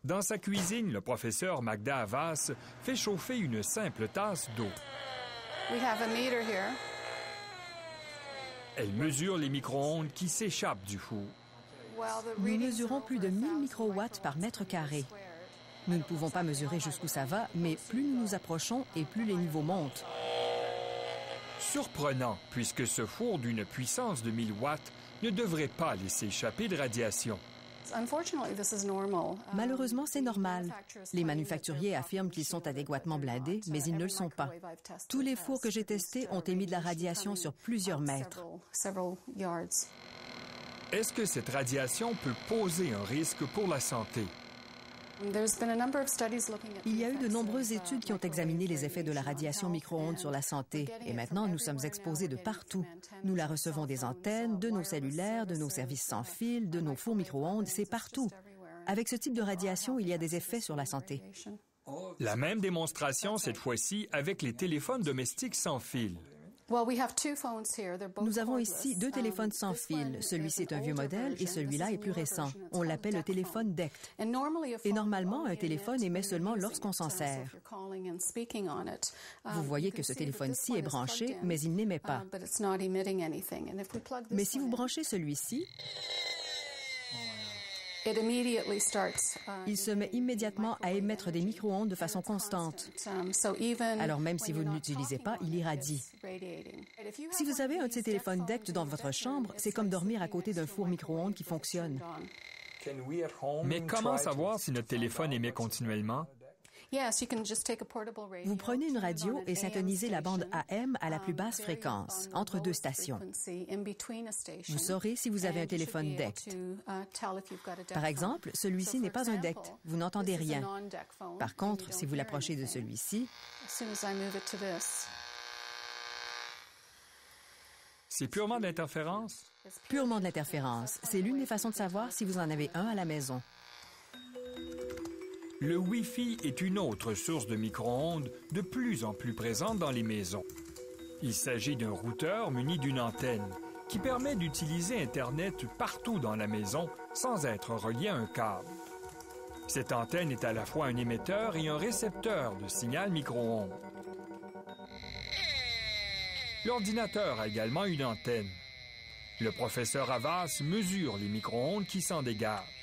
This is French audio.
Dans sa cuisine, le professeur Magda Havas fait chauffer une simple tasse d'eau. Elle mesure les micro-ondes qui s'échappent du four. Nous mesurons plus de 1000 microwatts par mètre carré. Nous ne pouvons pas mesurer jusqu'où ça va, mais plus nous nous approchons et plus les niveaux montent. Surprenant, puisque ce four d'une puissance de 1000 watts ne devrait pas laisser échapper de radiation. Malheureusement, c'est normal. Les manufacturiers affirment qu'ils sont adéquatement blindés, mais ils ne le sont pas. Tous les fours que j'ai testés ont émis de la radiation sur plusieurs mètres. Est-ce que cette radiation peut poser un risque pour la santé? Il y a eu de nombreuses études qui ont examiné les effets de la radiation micro-ondes sur la santé. Et maintenant, nous sommes exposés de partout. Nous la recevons des antennes, de nos cellulaires, de nos services sans fil, de nos fours micro-ondes, c'est partout. Avec ce type de radiation, il y a des effets sur la santé. La même démonstration, cette fois-ci, avec les téléphones domestiques sans fil. Nous avons ici 2 téléphones sans fil. Celui-ci est un vieux modèle et celui-là est plus récent. On l'appelle le téléphone DECT. Et normalement, un téléphone émet seulement lorsqu'on s'en sert. Vous voyez que ce téléphone-ci est branché, mais il n'émet pas. Mais si vous branchez celui-ci, il se met immédiatement à émettre des micro-ondes de façon constante. Alors même si vous ne l'utilisez pas, il irradie. Si vous avez un de ces téléphones DECT dans votre chambre, c'est comme dormir à côté d'un four micro-ondes qui fonctionne. Mais comment savoir si notre téléphone émet continuellement? Vous prenez une radio et syntonisez la bande AM à la plus basse fréquence, entre 2 stations. Vous saurez si vous avez un téléphone DECT. Par exemple, celui-ci n'est pas un DECT. Vous n'entendez rien. Par contre, si vous l'approchez de celui-ci, c'est purement de l'interférence? Purement de l'interférence. C'est l'une des façons de savoir si vous en avez un à la maison. Le Wi-Fi est une autre source de micro-ondes de plus en plus présente dans les maisons. Il s'agit d'un routeur muni d'une antenne qui permet d'utiliser Internet partout dans la maison sans être relié à un câble. Cette antenne est à la fois un émetteur et un récepteur de signal micro-ondes. L'ordinateur a également une antenne. Le professeur Havas mesure les micro-ondes qui s'en dégagent.